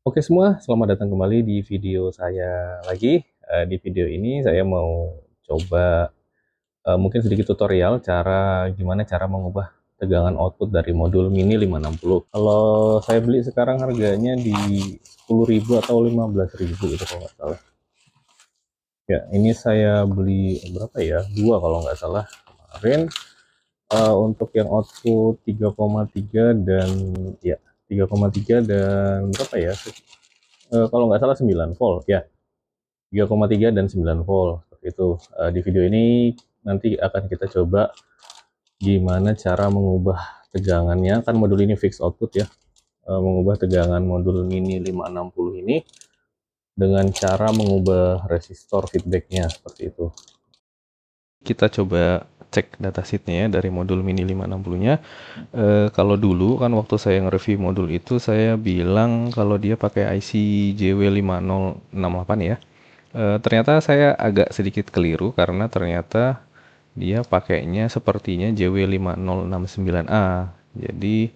Oke semua, selamat datang kembali di video saya lagi. Di video ini saya mau coba, mungkin sedikit tutorial gimana cara mengubah tegangan output dari modul Mini 560. Kalau saya beli sekarang harganya di 10.000 atau 15.000 itu kalau nggak salah. Ya, ini saya beli berapa ya? 2 kalau nggak salah kemarin. Untuk yang output 3,3 dan ya 3,3 dan berapa ya? Kalau nggak salah 9 volt ya. 3,3 dan 9 volt seperti itu. Di video ini nanti akan kita coba gimana cara mengubah tegangannya, kan modul ini fixed output ya, mengubah tegangan modul Mini 560 ini dengan cara mengubah resistor feedbacknya seperti itu. Kita coba cek datasheetnya ya dari modul Mini 560-nya. Kalau dulu kan waktu saya nge-review modul itu saya bilang kalau dia pakai IC JW5068 ya. Ternyata saya agak sedikit keliru karena ternyata dia pakainya sepertinya JW5069A. Jadi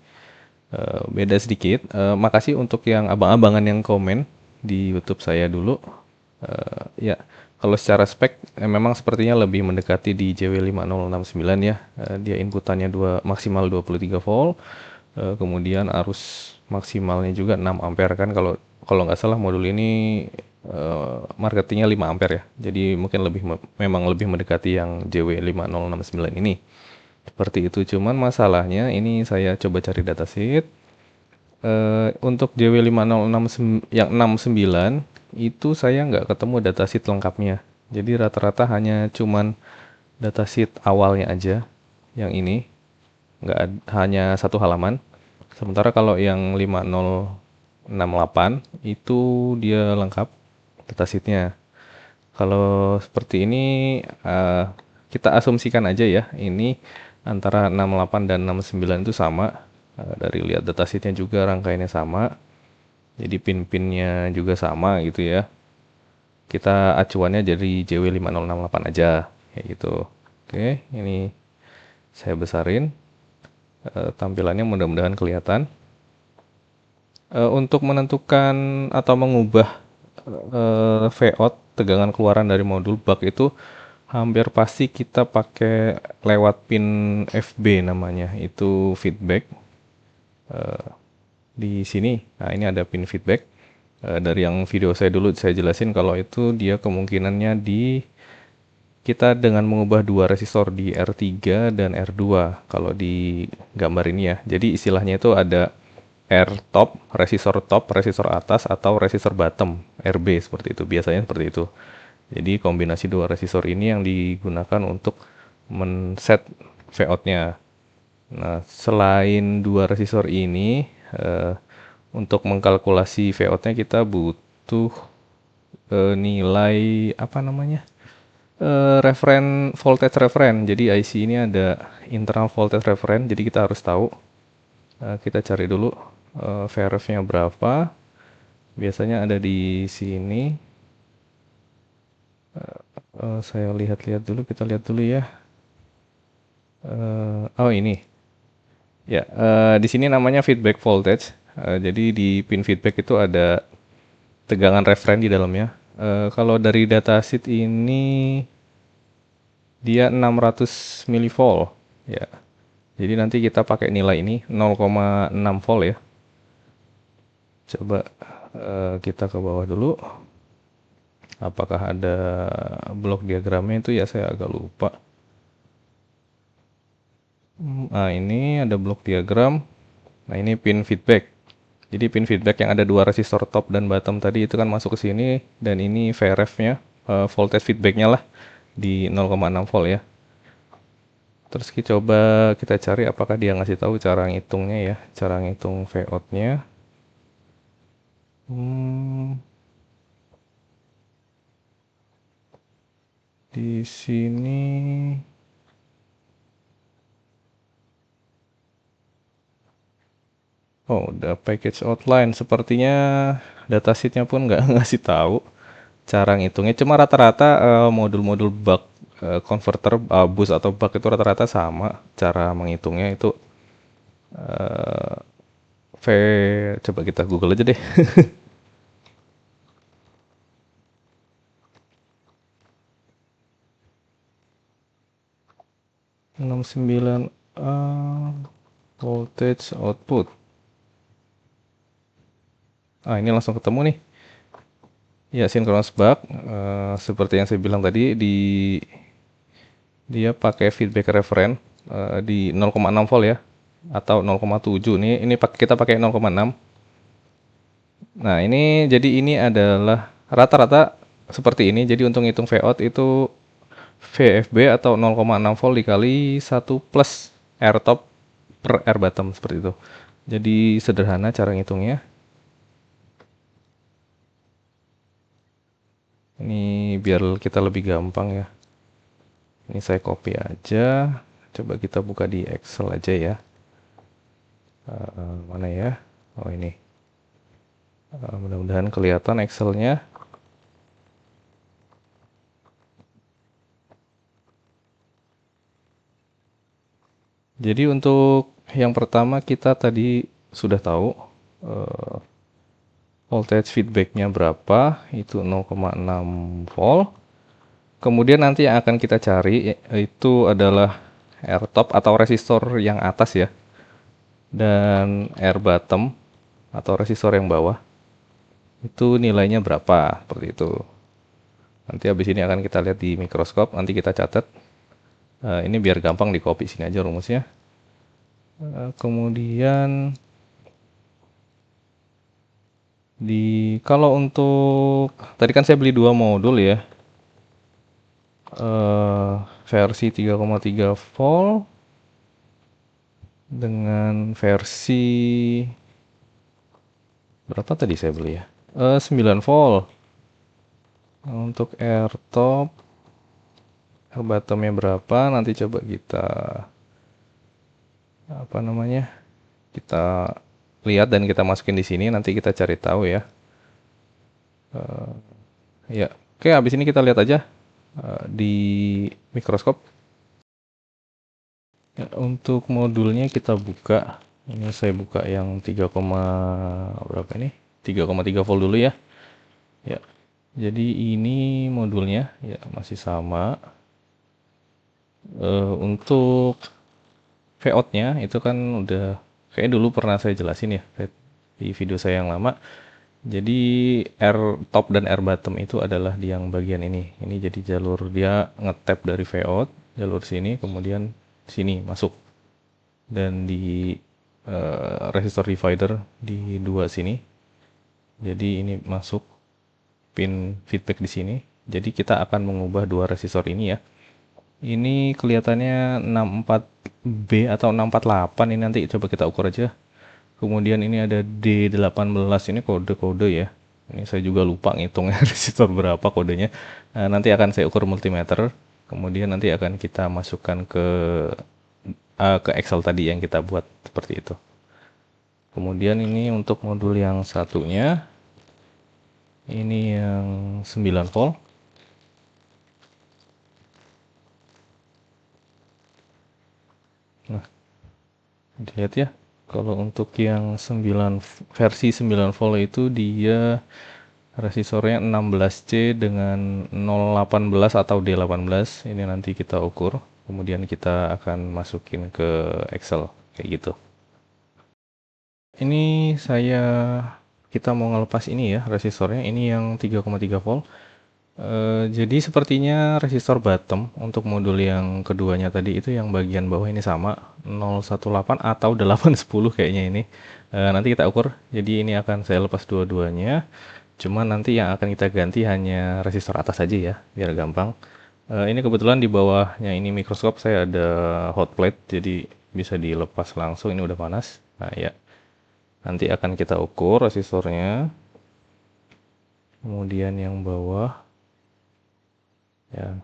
beda sedikit. Makasih untuk yang abang-abangan yang komen di YouTube saya dulu. Ya, kalau secara spek memang sepertinya lebih mendekati di JW5069 ya. Dia inputannya maksimal 23 volt. Kemudian arus maksimalnya juga 6 ampere kan, kalau kalau nggak salah modul ini marketingnya 5 ampere ya. Jadi mungkin memang lebih mendekati yang JW5069 ini. Seperti itu, cuman masalahnya ini saya coba cari datasheet. Untuk JW506 yang 69 itu saya nggak ketemu datasheet lengkapnya. Jadi rata-rata hanya cuman datasheet awalnya aja yang ini, hanya satu halaman. Sementara kalau yang 5068 itu dia lengkap datasheetnya. Kalau seperti ini kita asumsikan aja ya, ini antara 68 dan 69 itu sama. Dari lihat datasheetnya juga rangkaiannya sama. Jadi pin-pinnya juga sama gitu ya. Kita acuannya jadi JW5068 aja kayak gitu. Oke, ini saya besarin. Tampilannya mudah-mudahan kelihatan. Untuk menentukan atau mengubah Vout tegangan keluaran dari modul buck itu hampir pasti kita pakai lewat pin FB namanya, itu feedback. Di sini, nah ini ada pin feedback. Dari yang video saya dulu saya jelasin kalau itu dia kemungkinannya kita dengan mengubah dua resistor di R3 dan R2 kalau di gambar ini ya. Jadi istilahnya itu ada R top, resistor atas, atau resistor bottom, RB seperti itu. Biasanya seperti itu. Jadi kombinasi dua resistor ini yang digunakan untuk men-set Vout-nya. Nah, selain dua resistor ini, untuk mengkalkulasi Vout-nya kita butuh nilai apa namanya? Voltage referen. Jadi IC ini ada internal voltage referen, jadi kita harus tahu. Kita cari dulu VRF-nya berapa. Biasanya ada di sini. Saya lihat-lihat dulu, kita lihat dulu ya. Oh ini. Ya, di sini namanya feedback voltage. Jadi di pin feedback itu ada tegangan referen di dalamnya. Kalau dari datasheet ini dia 600 mV ya. Jadi nanti kita pakai nilai ini 0,6 volt ya. Coba kita ke bawah dulu. Apakah ada blok diagramnya itu ya, saya agak lupa. Nah, ini ada blok diagram. Nah, ini pin feedback. Jadi pin feedback yang ada dua resistor top dan bottom tadi itu kan masuk ke sini, dan ini VRF-nya, voltage feedback-nya lah di 0,6 volt ya. Terus coba kita cari apakah dia ngasih tahu cara ngitungnya ya, cara ngitung Vout-nya. Di sini, oh udah package outline. Sepertinya datasheetnya pun nggak ngasih tahu cara ngitungnya. Cuma rata-rata modul-modul buck converter, boost atau buck itu rata-rata sama cara menghitungnya itu. V, coba kita Google aja deh. 69A voltage output. Ini langsung ketemu nih. Ya, synchronous buck. Seperti yang saya bilang tadi, dia pakai feedback reference di 0,6 volt ya, atau 0,7. Ini kita pakai 0,6. Nah, ini adalah rata-rata seperti ini. Jadi untuk ngitung Vout itu VFB atau 0,6 volt dikali 1 plus R top per R bottom, seperti itu. Jadi sederhana cara ngitungnya. Ini biar kita lebih gampang ya. Ini saya copy aja. Coba kita buka di Excel aja ya. Mana ya? Oh, ini. Mudah-mudahan kelihatan Excelnya. Jadi untuk yang pertama kita tadi sudah tahu voltage feedbacknya berapa, itu 0,6 volt. Kemudian nanti yang akan kita cari itu adalah R top atau resistor yang atas ya, dan R bottom atau resistor yang bawah. Itu nilainya berapa, seperti itu. Nanti habis ini akan kita lihat di mikroskop, nanti kita catat. Ini biar gampang di copy sini aja rumusnya. Kemudian kalau untuk tadi kan saya beli 2 modul ya. Versi 3,3 volt dengan versi berapa tadi saya beli ya? 9 volt. Untuk R top, R bottomnya berapa? Nanti coba kita kita lihat dan kita masukin di sini. Nanti kita cari tahu ya. Ya, oke. Habis ini kita lihat aja di mikroskop. Ya, untuk modulnya kita buka. Ini saya buka yang 3,3 volt dulu ya. Ya. Jadi ini modulnya ya masih sama. Untuk Vout-nya itu kan udah kayak dulu pernah saya jelasin ya di video saya yang lama. Jadi R top dan R bottom itu adalah di yang bagian ini. Ini jadi jalur dia ngetap dari Vout, jalur sini, kemudian sini masuk. Dan di resistor divider di 2 sini. Jadi ini masuk pin feedback di sini. Jadi kita akan mengubah 2 resistor ini ya. Ini kelihatannya 64B atau 648, ini nanti coba kita ukur aja. Kemudian ini ada D18, ini kode-kode ya. Ini saya juga lupa ngitungnya resistor berapa kodenya. Nanti akan saya ukur multimeter. Kemudian nanti akan kita masukkan ke Excel tadi yang kita buat seperti itu. Kemudian ini untuk modul yang satunya. Ini yang 9 volt. Nah, dilihat ya. Kalau untuk yang versi 9 volt itu dia resisornya 16C dengan 018 atau D18. Ini nanti kita ukur. Kemudian kita akan masukin ke Excel kayak gitu. Ini kita mau ngelepas ini ya resisornya. Ini yang 3,3 volt. Jadi sepertinya resistor bottom untuk modul yang keduanya tadi itu yang bagian bawah ini sama 018 atau 810 kayaknya ini. Nanti kita ukur. Jadi ini akan saya lepas dua-duanya. Cuman nanti yang akan kita ganti hanya resistor atas aja ya, biar gampang. Ini kebetulan di bawahnya ini mikroskop saya ada hot plate, jadi bisa dilepas langsung. Ini udah panas. Nah ya, nanti akan kita ukur resistornya. Kemudian yang bawah. Ya.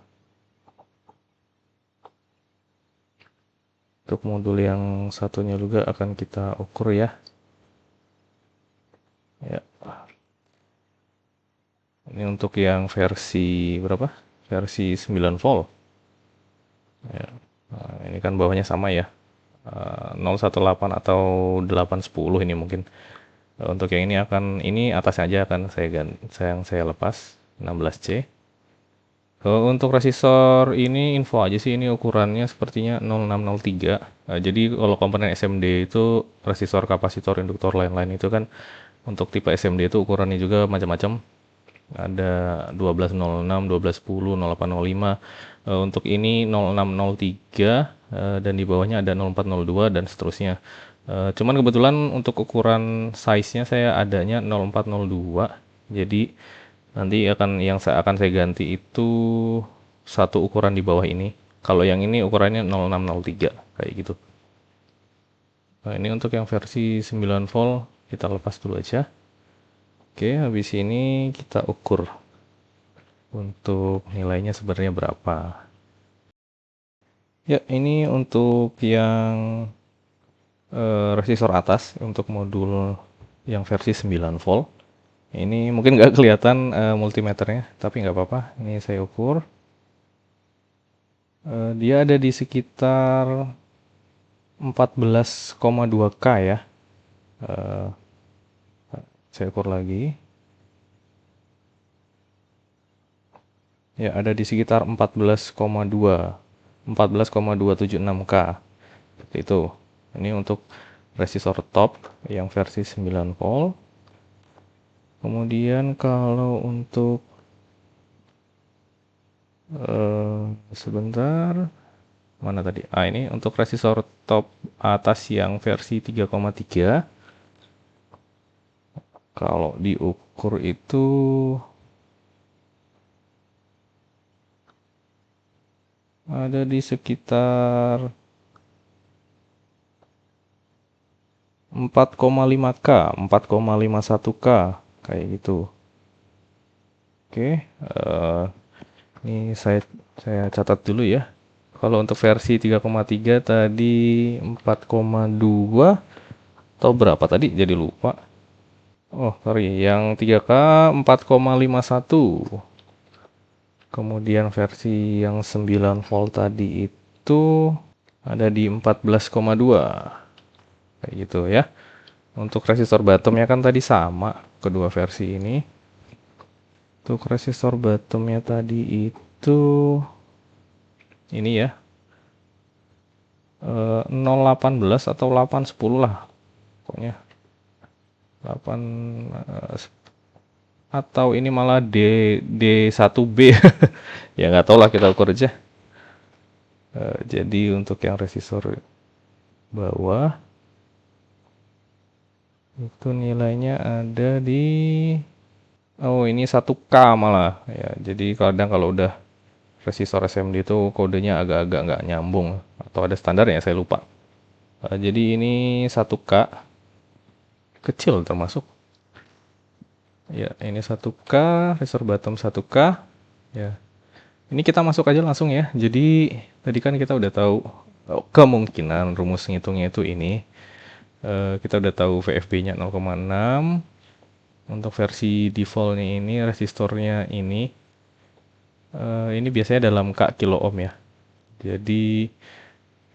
Untuk modul yang satunya juga akan kita ukur ya. Ya. Ini untuk yang versi berapa? Versi 9 volt. Ya. Nah, ini kan bawahnya sama ya. 018 atau 810 ini mungkin. Untuk yang ini atasnya aja akan saya lepas 16C. Untuk resistor ini info aja sih, ini ukurannya sepertinya 0603. Jadi kalau komponen SMD itu resistor, kapasitor, induktor, lain-lain itu kan untuk tipe SMD itu ukurannya juga macam-macam. Ada 1206, 1210, 0805. Untuk ini 0603, dan di bawahnya ada 0402 dan seterusnya. Cuman kebetulan untuk ukuran size-nya saya adanya 0402. Jadi nanti akan saya ganti itu satu ukuran di bawah ini. Kalau yang ini ukurannya 0603 kayak gitu. Nah, ini untuk yang versi 9 volt kita lepas dulu aja. Oke, habis ini kita ukur untuk nilainya sebenarnya berapa. Ya, ini untuk yang resistor atas untuk modul yang versi 9 volt. Ini mungkin nggak kelihatan multimeternya, tapi nggak apa-apa. Ini saya ukur. Dia ada di sekitar 14,2K ya. Eh, saya ukur lagi. Ya, ada di sekitar 14,276K. Seperti itu. Ini untuk resistor top yang versi 9 volt. Kemudian kalau untuk sebentar, mana tadi? Ini untuk resistor top atas yang versi 3,3. Kalau diukur itu ada di sekitar 4,5K, 4,51K kayak gitu. Oke, ini saya catat dulu ya. Kalau untuk versi 3,3 tadi 4,2 atau berapa tadi? Jadi lupa. Oh, sorry. Yang 3K 4,51. Kemudian versi yang 9 volt tadi itu ada di 14,2. Kayak gitu ya. Untuk resistor bottomnya kan tadi sama kedua versi ini. Untuk resistor bottomnya tadi itu ini ya, 018 atau 810 lah pokoknya. 8 atau ini malah D1B. Ya nggak tahu lah, kita ukur aja. Jadi untuk yang resistor bawah itu nilainya ada di, oh ini 1K malah ya. Jadi kadang kalau udah resistor SMD itu kodenya agak-agak nggak nyambung atau ada standarnya saya lupa. Jadi ini 1K kecil termasuk. Ya, ini 1K, resistor bottom 1K. Ya. Ini kita masuk aja langsung ya. Jadi tadi kan kita udah tahu kemungkinan rumus ngitungnya itu ini. Kita udah tahu VFB-nya 0,6. Untuk versi defaultnya ini resistornya ini. Ini biasanya dalam K kilo ohm ya. Jadi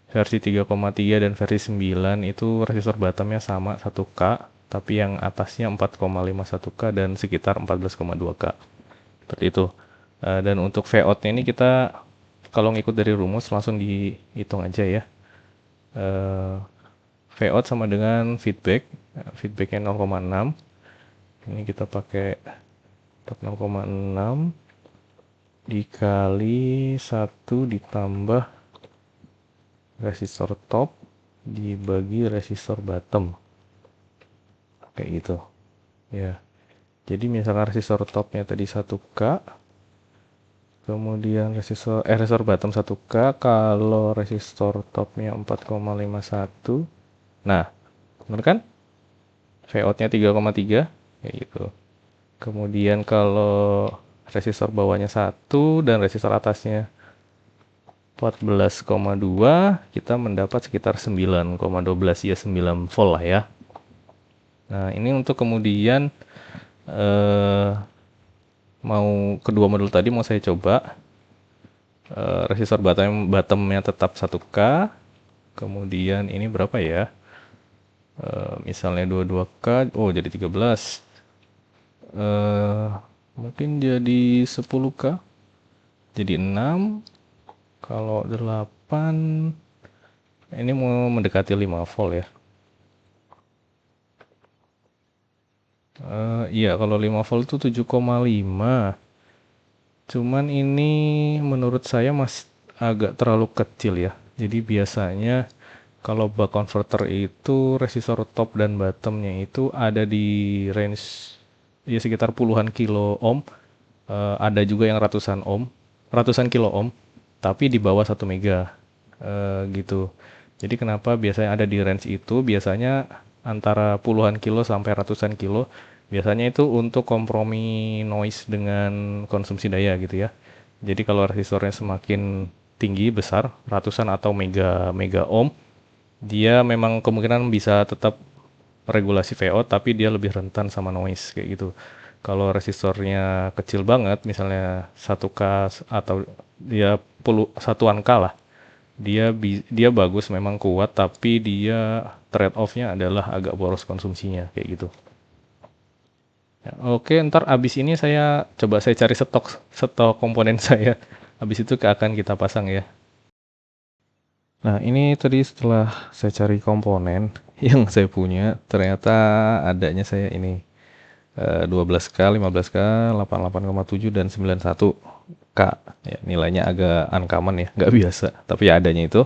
versi 3,3 dan versi 9 itu resistor bottomnya sama 1K, tapi yang atasnya 4,51K dan sekitar 14,2K. Seperti itu. Dan untuk V-out-nya ini kita kalau ngikut dari rumus langsung dihitung aja ya. V-out sama dengan feedback. Feedbacknya 0,6. Ini kita pakai 0,6 dikali 1 ditambah resistor top dibagi resistor bottom. Kayak gitu. Ya. Jadi misalkan resistor topnya tadi 1K, kemudian resistor bottom 1K, kalau resistor topnya 4,51. Nah, benar kan? V-out-nya 3,3 kayak gitu. Kemudian kalau resistor bawahnya 1 dan resistor atasnya 14,2, kita mendapat sekitar 9,12 ya, 9 volt lah ya. Nah, ini untuk kemudian mau kedua modul tadi mau saya coba. Resistor bottomnya tetap 1K. Kemudian ini berapa ya? Misalnya 22K, oh jadi 13. Mungkin jadi 10K. jadi 6. Kalau 8 ini mau mendekati 5 volt ya. Iya, kalau 5 volt itu 7,5. Cuman ini menurut saya masih agak terlalu kecil ya. Jadi biasanya kalau buck converter itu resistor top dan bottomnya itu ada di range ya sekitar puluhan kilo ohm. Ada juga yang ratusan kilo ohm, tapi di bawah 1 mega gitu. Jadi kenapa biasanya ada di range itu? Biasanya antara puluhan kilo sampai ratusan kilo. Biasanya itu untuk kompromi noise dengan konsumsi daya gitu ya. Jadi kalau resistornya semakin tinggi, besar, ratusan atau mega mega ohm, dia memang kemungkinan bisa tetap regulasi VO, tapi dia lebih rentan sama noise kayak gitu. Kalau resistornya kecil banget, misalnya 1K atau dia satuan K lah, dia bagus memang kuat, tapi dia trade off-nya adalah agak boros konsumsinya kayak gitu. Ya, oke, ntar abis ini saya cari stok stok komponen saya. Abis itu akan kita pasang ya. Nah, ini tadi setelah saya cari komponen yang saya punya, ternyata adanya saya ini 12K, 15K, 88,7 dan 91K. Ya, nilainya agak uncommon ya, nggak biasa. Tapi ya adanya itu.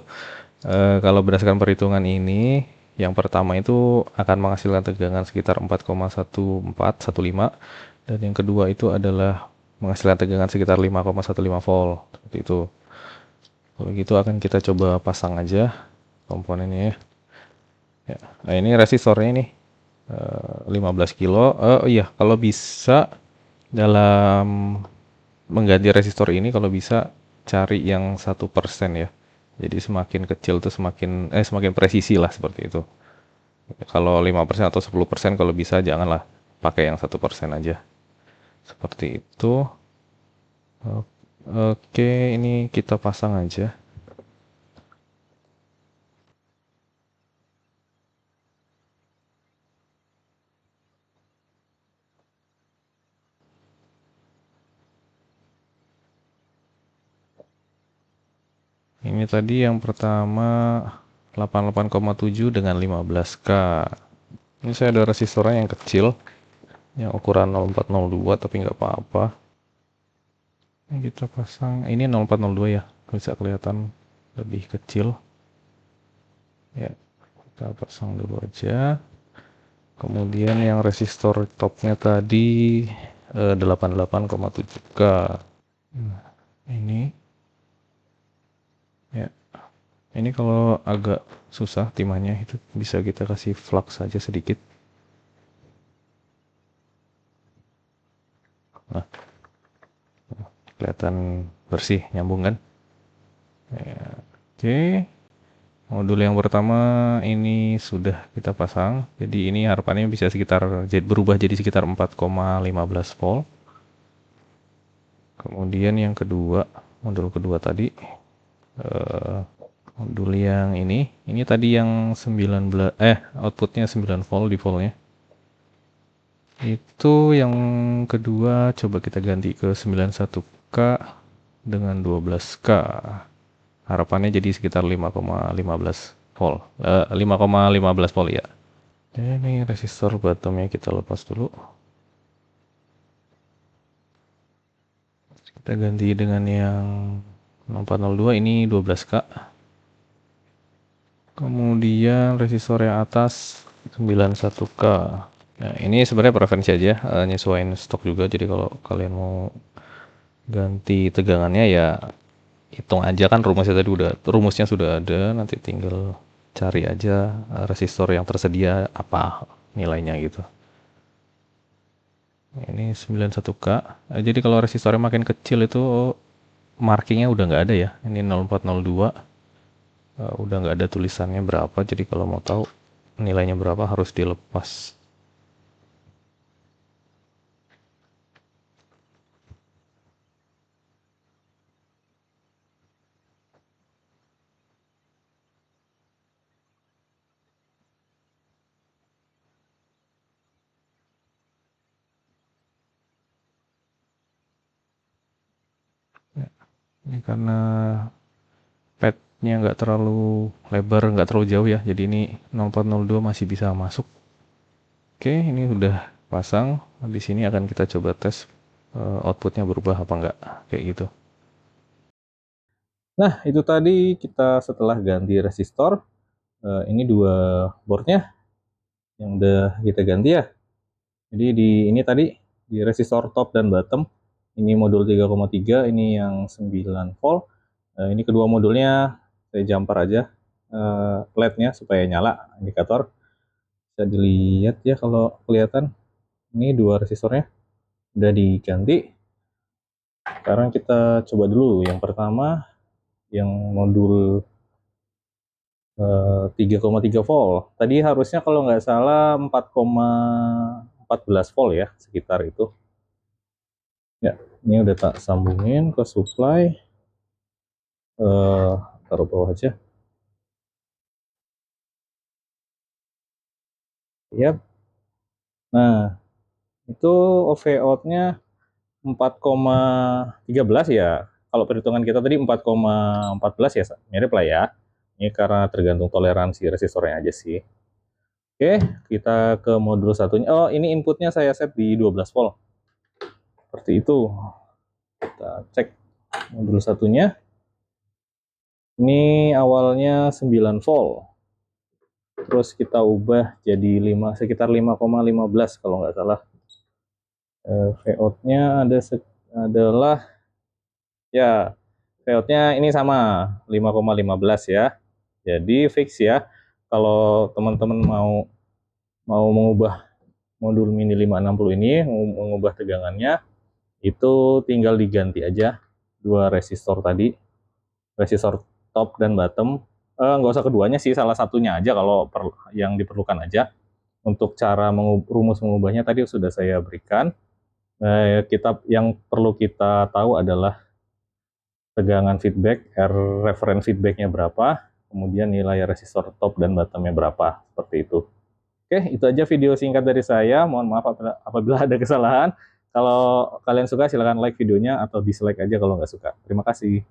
Kalau berdasarkan perhitungan ini, yang pertama itu akan menghasilkan tegangan sekitar 4,1415 dan yang kedua itu adalah menghasilkan tegangan sekitar 5,15 volt. Seperti itu. Kalau gitu akan kita coba pasang aja komponennya ya. Ya. Nah, ini resistornya nih 15 kilo. Oh iya, kalau bisa dalam mengganti resistor ini kalau bisa cari yang 1% ya. Jadi semakin kecil tuh semakin presisi lah seperti itu. Kalau 5% atau 10% kalau bisa janganlah pakai yang 1% aja. Seperti itu. Oke, ini kita pasang aja. Ini tadi yang pertama 88,7 dengan 15K. Ini saya ada resistornya yang kecil, yang ukuran 0402 tapi nggak apa-apa. Ini kita pasang, ini 0402 ya, bisa kelihatan lebih kecil. Ya, kita pasang dulu aja. Kemudian yang resistor topnya tadi 88,7K. Nah, ini ya. Ini kalau agak susah timahnya itu bisa kita kasih flux saja sedikit. Nah, kelihatan bersih, nyambung kan? Ya, oke. Modul yang pertama ini sudah kita pasang. Jadi ini harapannya bisa berubah jadi sekitar 4,15 volt. Kemudian yang kedua, modul kedua tadi eh, modul yang ini tadi yang 19 outputnya 9 volt di voltnya. Itu yang kedua coba kita ganti ke 91K dengan 12K. Harapannya jadi sekitar 5,15 volt. 5,15 volt ya. Ini resistor bottomnya kita lepas dulu. Kita ganti dengan yang 402 ini 12K. Kemudian resistor yang atas 91K. Nah, ini sebenarnya preferensi aja, nyesuaiin stok juga. Jadi kalau kalian mau ganti tegangannya ya hitung aja kan rumusnya sudah ada, nanti tinggal cari aja resistor yang tersedia apa nilainya gitu. Ini 91K. Jadi kalau resistornya makin kecil itu markingnya udah nggak ada ya. Ini 0402 udah nggak ada tulisannya berapa. Jadi kalau mau tahu nilainya berapa harus dilepas. Ini karena padnya nggak terlalu lebar, nggak terlalu jauh ya, jadi ini 0402 masih bisa masuk. Oke, ini udah pasang. Di sini akan kita coba tes outputnya berubah apa enggak, kayak gitu. Nah, itu tadi kita setelah ganti resistor, ini dua boardnya yang udah kita ganti ya. Jadi di ini tadi di resistor top dan bottom, ini modul 3,3, ini yang 9 volt. Ini kedua modulnya saya jumper aja LED-nya supaya nyala indikator. Bisa dilihat ya kalau kelihatan. Ini dua resistornya udah diganti. Sekarang kita coba dulu yang pertama, yang modul 3,3 volt. Tadi harusnya kalau nggak salah 4,14 volt ya, sekitar itu. Ya, ini udah tak sambungin ke supply. Taruh bawah aja. Yap. Nah, itu OV out-nya 4,13 ya. Kalau perhitungan kita tadi 4,14 ya, mirip lah ya. Ini karena tergantung toleransi resistornya aja sih. Oke, kita ke modul satunya. Oh, ini inputnya saya set di 12 volt. Seperti itu. Kita cek modul satunya. Ini awalnya 9 volt. Terus kita ubah jadi sekitar 5,15 kalau nggak salah. Vout-nya adalah ya, vout-nya ini sama 5,15 ya. Jadi fix ya. Kalau teman-teman mau mengubah modul mini 560 ini, mengubah tegangannya, itu tinggal diganti aja dua resistor tadi, resistor top dan bottom. Nggak usah keduanya sih, salah satunya aja kalau yang diperlukan aja. Untuk cara rumus mengubahnya tadi sudah saya berikan. Yang perlu kita tahu adalah tegangan feedback, reference feedbacknya berapa, kemudian nilai resistor top dan bottomnya berapa, seperti itu. Oke, itu aja video singkat dari saya. Mohon maaf apabila ada kesalahan. Kalau kalian suka silahkan like videonya atau dislike aja kalau nggak suka. Terima kasih.